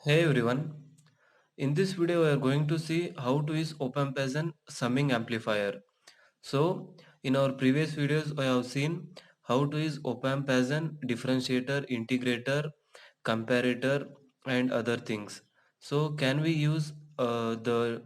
Hey everyone, in this video we are going to see how to use op-amp as an summing amplifier. So in our previous videos I have seen how to use op-amp as an differentiator, integrator, comparator and other things. So can we use the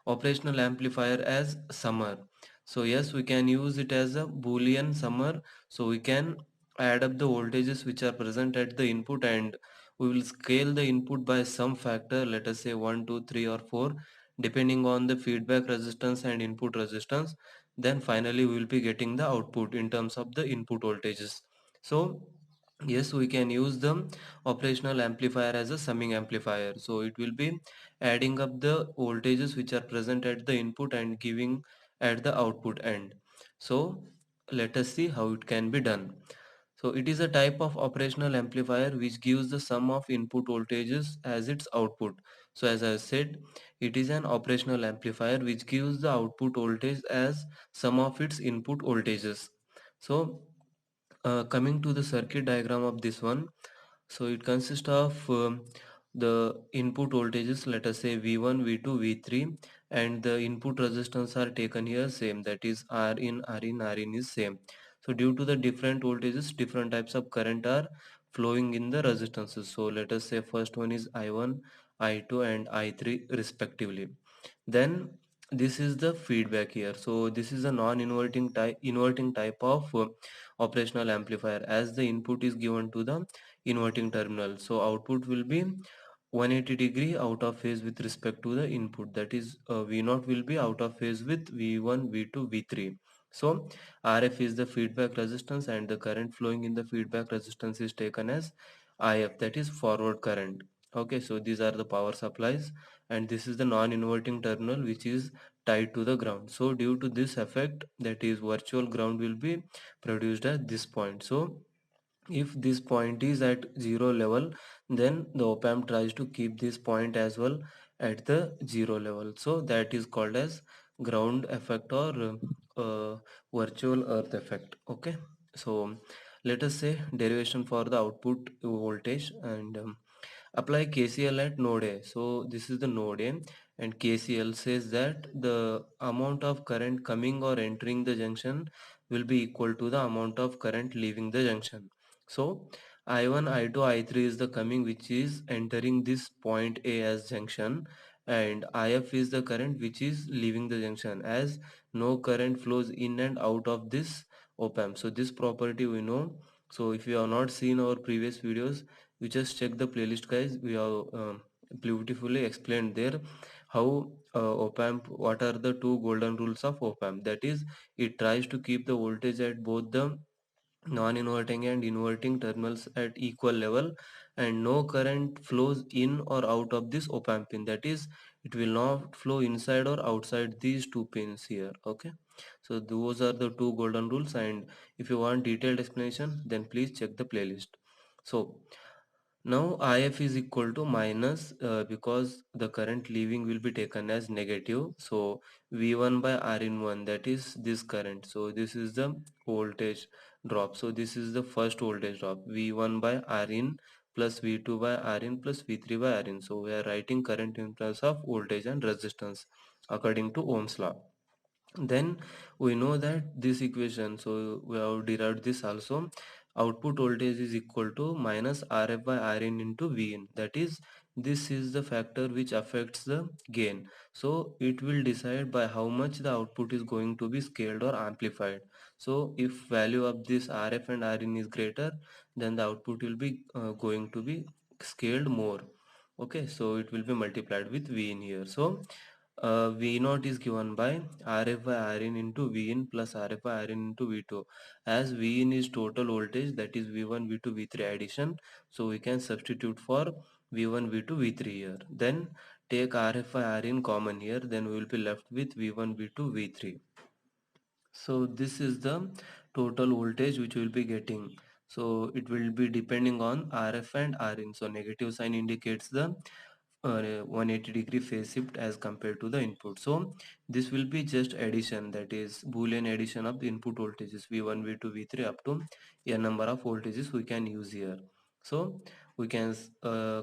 operational amplifier as summer? So yes, we can use it as a boolean summer. So we can add up the voltages which are present at the input and we will scale the input by some factor, let us say 1 2 3 or 4, depending on the feedback resistance and input resistance. Then finally we will be getting the output in terms of the input voltages. So yes, we can use the operational amplifier as a summing amplifier. So it will be adding up the voltages which are present at the input and giving at the output end. So let us see how it can be done. So it is a type of operational amplifier which gives the sum of input voltages as its output. So as I said, it is an operational amplifier which gives the output voltage as sum of its input voltages. So coming to the circuit diagram of this one, so it consists of the input voltages, let us say V1, V2, V3, and the input resistance are taken here same, that is R in, R in, R in is same. So due to the different voltages, different types of current are flowing in the resistances. So let us say first one is I1, I2 and I3 respectively. Then this is the feedback here. So this is a non-inverting type of operational amplifier, as the input is given to the inverting terminal. So output will be 180-degree out of phase with respect to the input, that is V0 will be out of phase with V1, V2, V3. So RF is the feedback resistance and the current flowing in the feedback resistance is taken as IF, that is forward current. Okay, so these are the power supplies and this is the non-inverting terminal which is tied to the ground. So due to this effect, that is virtual ground will be produced at this point. So if this point is at zero level, then the op amp tries to keep this point as well at the zero level. So that is called as ground effect or virtual earth effect. Okay, so let us say derivation for the output voltage and apply KCL at node A. So this is the node A and KCL says that the amount of current coming or entering the junction will be equal to the amount of current leaving the junction. So I1, I2, I3 is the coming which is entering this point A as junction, and IF is the current which is leaving the junction, as no current flows in and out of this op amp. So this property we know. So if you have not seen our previous videos, you just check the playlist guys. We have beautifully explained there how op amp, what are the two golden rules of op amp. That is, it tries to keep the voltage at both the non-inverting and inverting terminals at equal level, and no current flows in or out of this op amp pin, that is it will not flow inside or outside these two pins here. Okay, so those are the two golden rules, and if you want detailed explanation then please check the playlist. So now IF is equal to minus, because the current leaving will be taken as negative. So V1 by R in 1, that is this current. So this is the voltage drop. So this is the first voltage drop, V1 by R in plus V2 by R in plus V3 by R in. So we are writing current in terms of voltage and resistance according to Ohm's law. Then we know that this equation, so we have derived this also, output voltage is equal to minus Rf by Rin into Vin, that is this is the factor which affects the gain. So it will decide by how much the output is going to be scaled or amplified. So if value of this Rf and Rin is greater, then the output will be going to be scaled more. Okay, so it will be multiplied with Vin here. So V naught is given by Rf by Rin into Vin plus Rf by Rin into V2, as Vin is total voltage, that is V1, V2, V3 addition. So we can substitute for V1, V2, V3 here. Then take Rf by Rin common here, then we will be left with V1, V2, V3. So this is the total voltage which we will be getting. So it will be depending on Rf and Rin. So negative sign indicates the 180-degree phase shift as compared to the input. So this will be just addition, that is boolean addition of the input voltages V1, V2, V3 up to n number of voltages we can use here. So we can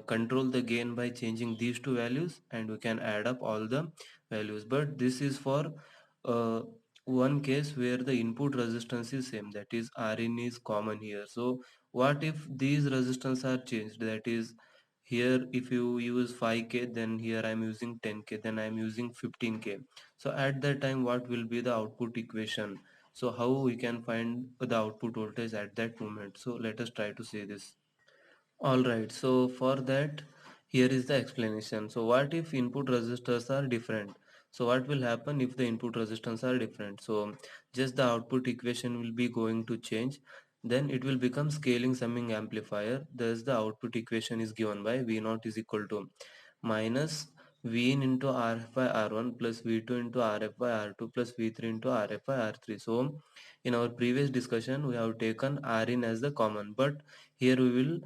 control the gain by changing these two values, and we can add up all the values. But this is for uh, one case where the input resistance is same, that is Rin is common here. So what if these resistance are changed, that is here if you use 5k, then here I'm using 10k, then I'm using 15k. So at that time what will be the output equation? So how we can find the output voltage at that moment? So let us try to see this. All right, so for that, here is the explanation. So what if input resistors are different? So what will happen if the input resistance are different? So just the output equation will be going to change. Then it will become scaling summing amplifier. Thus the output equation is given by V naught is equal to minus V in into RF by R1 plus V2 into RF by R2 plus V3 into RF by R3. So in our previous discussion, we have taken Rin as the common, but here we will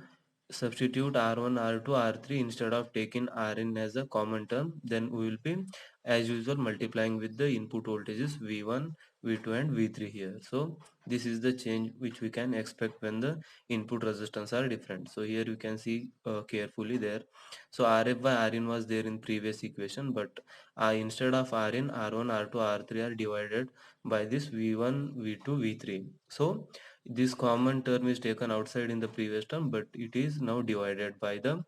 substitute R1, R2, R3 instead of taking Rn as a common term. Then we will be as usual multiplying with the input voltages V1, V2 and V3 here. So this is the change which we can expect when the input resistance are different. So here you can see carefully there. So Rf by Rin was there in previous equation, but instead of Rin, R1, R2, R3 are divided by this V1, V2, V3. So this common term is taken outside in the previous term, but it is now divided by the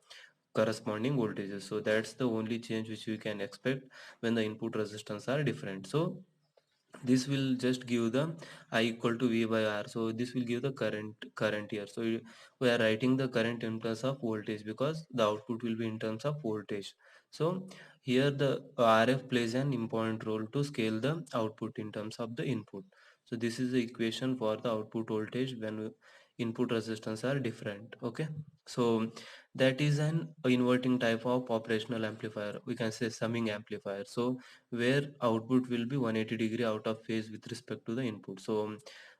corresponding voltages. So that's the only change which we can expect when the input resistance are different. So this will just give the I equal to V by R. So this will give the current here. So we are writing the current in terms of voltage because the output will be in terms of voltage. So here the RF plays an important role to scale the output in terms of the input. So this is the equation for the output voltage when input resistance are different. Okay. So that is an inverting type of operational amplifier. We can say summing amplifier. So where output will be 180-degree out of phase with respect to the input. So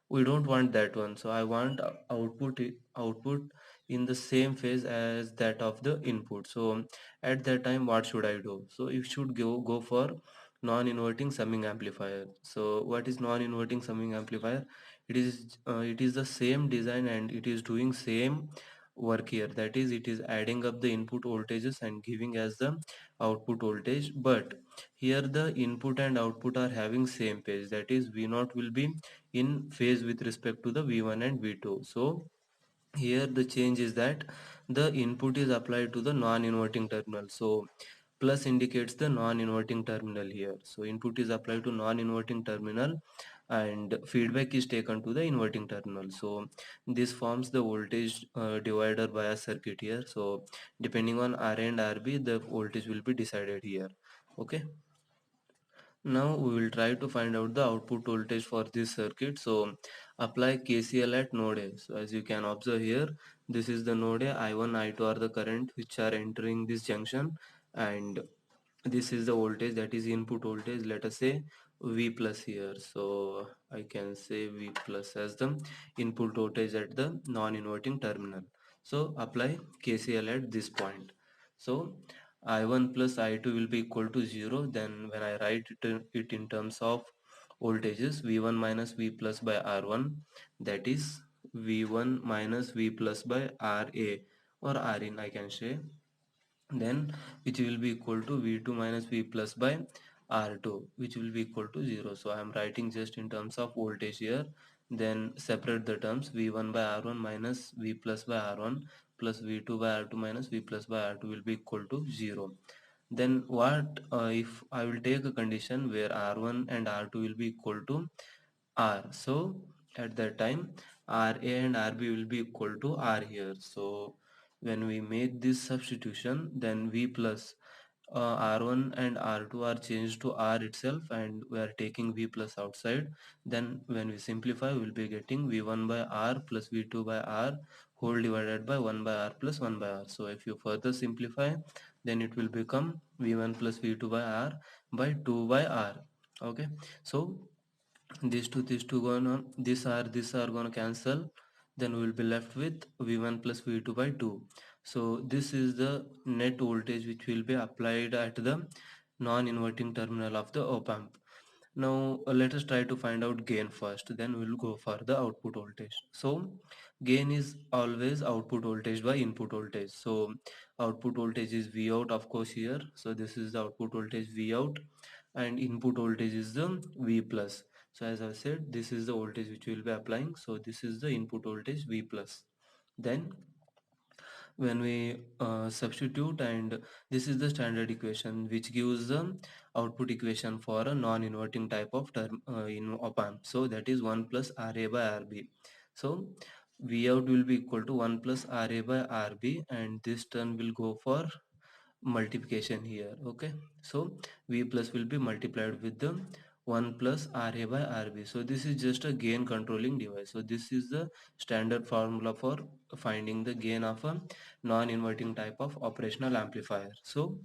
we don't want that one. So I want output in the same phase as that of the input. So at that time what should I do? So you should go for non-inverting summing amplifier. So what is non-inverting summing amplifier? It is the same design and it is doing same work here, that is it is adding up the input voltages and giving as the output voltage, but here the input and output are having same phase, that is V0 will be in phase with respect to the V1 and V2. So here the change is that the input is applied to the non-inverting terminal. So plus indicates the non-inverting terminal here. So input is applied to non-inverting terminal and feedback is taken to the inverting terminal. So this forms the voltage divider bias circuit here. So depending on R and RB, the voltage will be decided here. Okay. Now we will try to find out the output voltage for this circuit. So apply KCL at node A. So as you can observe here, this is the node A. I1, I2 are the current which are entering this junction, and this is the voltage, that is input voltage. Let us say V plus here. So I can say V plus as the input voltage at the non-inverting terminal. So apply KCL at this point. So I1 plus I2 will be equal to 0. Then when I write it in terms of voltages, V1 minus V plus by R1, that is V1 minus V plus by RA or Rin I can say, then which will be equal to V2 minus V plus by R2, which will be equal to 0. So I am writing just in terms of voltage here. Then separate the terms, V1 by R1 minus V plus by R1 plus V2 by R2 minus V plus by R2 will be equal to 0. Then what if I will take a condition where R1 and R2 will be equal to R? So at that time RA and RB will be equal to R here. So when we make this substitution, then V plus R1 and R2 are changed to R itself, and we are taking V plus outside. Then when we simplify, we will be getting V1 by R plus V2 by R whole divided by 1 by R plus 1 by R. So if you further simplify, then it will become V1 plus V2 by R by 2 by R. Okay, so these two gonna this are gonna cancel, then we will be left with V1 plus V2 by 2. So this is the net voltage which will be applied at the non-inverting terminal of the op amp. Now let us try to find out gain first, then we'll go for the output voltage. So Gain is always output voltage by input voltage. So output voltage is V out, of course, here. So this is the output voltage V out, and input voltage is the V plus. So as I said, this is the voltage which we will be applying. So this is the input voltage V plus. Then when we substitute, and this is the standard equation which gives the output equation for a non-inverting type of term in op amp. So that is 1 plus RA by RB. So V out will be equal to 1 plus RA by RB, and this term will go for multiplication here. Okay, so V plus will be multiplied with the 1 plus RA by RB. So this is just a gain controlling device. So this is the standard formula for finding the gain of a non-inverting type of operational amplifier. So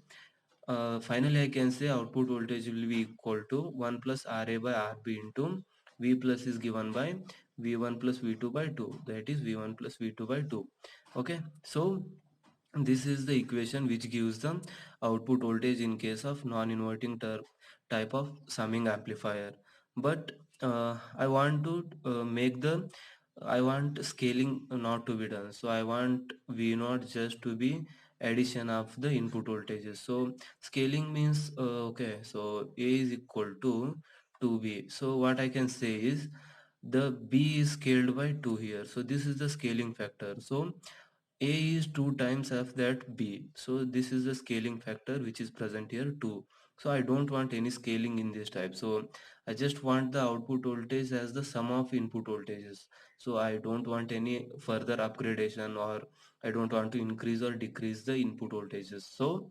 finally I can say output voltage will be equal to 1 plus RA by RB into V plus is given by V1 plus V2 by 2, that is V1 plus V2 by 2. Okay, so this is the equation which gives the output voltage in case of non-inverting type of summing amplifier. But I want to I want scaling not to be done. So I want V naught just to be addition of the input voltages. So scaling means okay, so A is equal to 2B. So what I can say is the B is scaled by 2 here. So this is the scaling factor. So A is 2 times of that B. So this is the scaling factor which is present here 2. So I don't want any scaling in this type. So I just want the output voltage as the sum of input voltages. So I don't want any further upgradation, or I don't want to increase or decrease the input voltages. So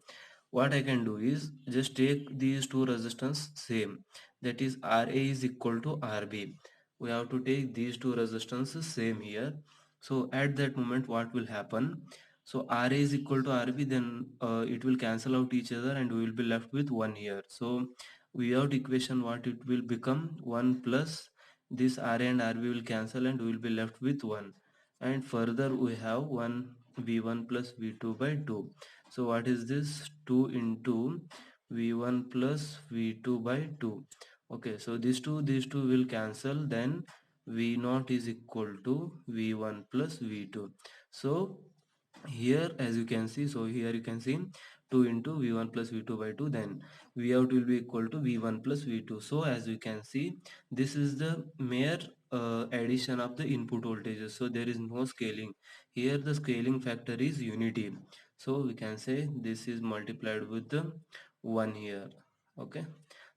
what I can do is just take these two resistance same. That is RA is equal to RB. We have to take these two resistances same here. So at that moment what will happen, so RA is equal to RB, then it will cancel out each other and we will be left with 1 here. So without equation what it will become, 1 plus this RA and RB will cancel and we will be left with 1, and further we have 1 V1 plus V2 by 2. So what is this, 2 into V1 plus V2 by 2. Okay, so these two will cancel, then V naught is equal to V1 plus V2. So here as you can see, so here you can see 2 into V1 plus V2 by 2, then V out will be equal to V1 plus V2. So as you can see, this is the mere addition of the input voltages. So there is no scaling. Here the scaling factor is unity. So we can say this is multiplied with the 1 here. Okay,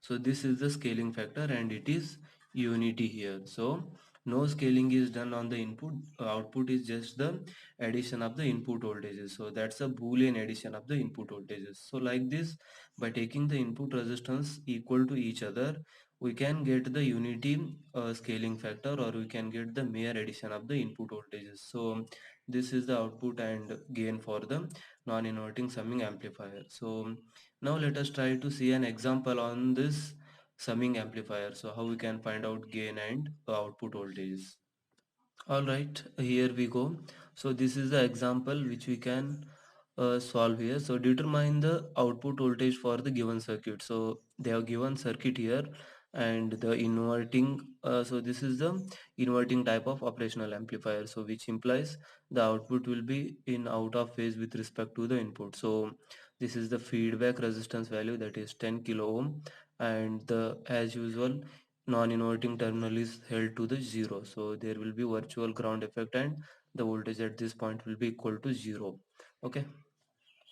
so this is the scaling factor and it is unity here. So no scaling is done on the input, output is just the addition of the input voltages. So that's a boolean addition of the input voltages. So like this, by taking the input resistance equal to each other, we can get the unity scaling factor, or we can get the mere addition of the input voltages. So this is the output and gain for the non-inverting summing amplifier. So now let us try to see an example on this summing amplifier. So how we can find out gain and output voltages. All right, here we go. So this is the example which we can solve here. So determine the output voltage for the given circuit. So they have given circuit here, and the inverting, so this is the inverting type of operational amplifier, so which implies the output will be in out of phase with respect to the input. So this is the feedback resistance value, that is 10 kilo ohm, and the as usual non-inverting terminal is held to the 0. So there will be virtual ground effect and the voltage at this point will be equal to 0. Okay,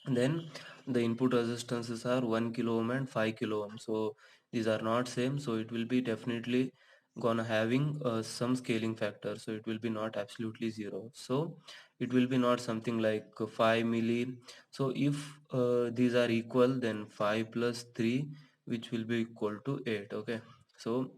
then the input resistances are 1 kilo ohm and 5 kilo ohm. So these are not same, so it will be definitely gonna having some scaling factor, so it will be not absolutely 0. So it will be not something like 5 milli. So if these are equal, then 5 plus 3, which will be equal to 8. Okay, so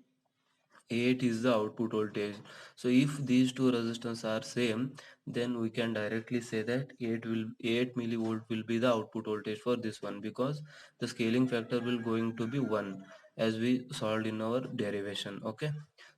8 is the output voltage. So if these two resistors are same, then we can directly say that 8 millivolt will be the output voltage for this one, because the scaling factor will going to be 1, as we solved in our derivation. Okay,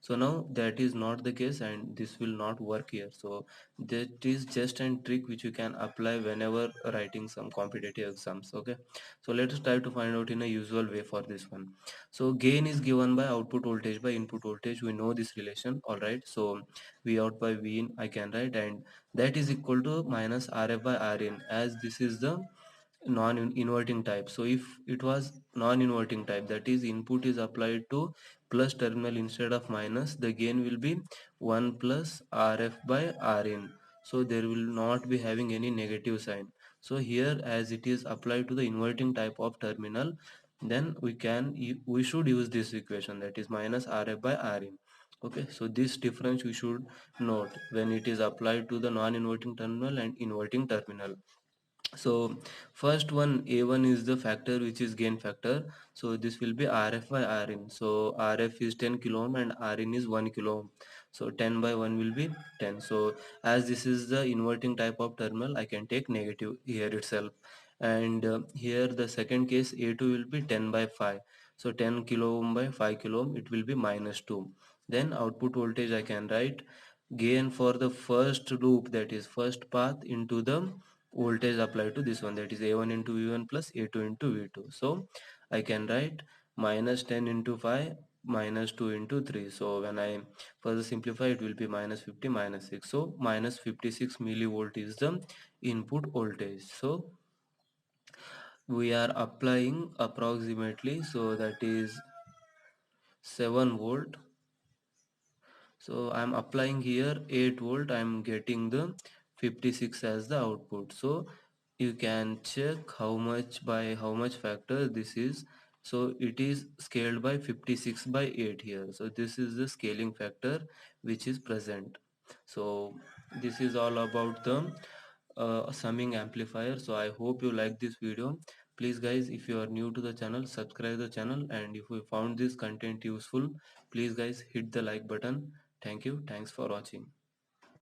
So now that is not the case and this will not work here. So that is just a trick which you can apply whenever writing some competitive exams. Okay, so let us try to find out in a usual way for this one. So gain is given by output voltage by input voltage. We know this relation. All right, so V out by V in I can write, and that is equal to minus Rf by Rin, as this is the non-inverting type. So if it was non-inverting type, that is input is applied to plus terminal instead of minus, the gain will be 1 plus Rf by Rin. So there will not be having any negative sign. So here, as it is applied to the inverting type of terminal, then we should use this equation, that is minus Rf by Rin. Okay, so this difference we should note when it is applied to the non-inverting terminal and inverting terminal. So first one, a1 is the factor which is gain factor. So this will be Rf by Rin. So Rf is 10 kilo ohm and Rin is 1 kilo ohm. So 10 by 1 will be 10. So as this is the inverting type of terminal, I can take negative here itself. And here the second case, a2 will be 10 by 5. So 10 kilo ohm by 5 kilo ohm, it will be minus 2. Then output voltage I can write gain for the first loop, that is first path, into the voltage applied to this one, that is a1 into v1 plus a2 into v2. So I can write minus 10 into 5 minus 2 into 3. So when I further simplify, it will be minus 50 minus 6. So minus 56 millivolt is the input voltage. So we are applying approximately, so that is 7 volt. So I'm applying here 8 volt. I'm getting the 56 as the output. So you can check how much by how much factor this is. So it is scaled by 56 by 8 here. So this is the scaling factor which is present. So this is all about the summing amplifier. So I hope you like this video. Please guys, if you are new to the channel, subscribe the channel, and if you found this content useful, please guys hit the like button. Thank you. Thanks for watching.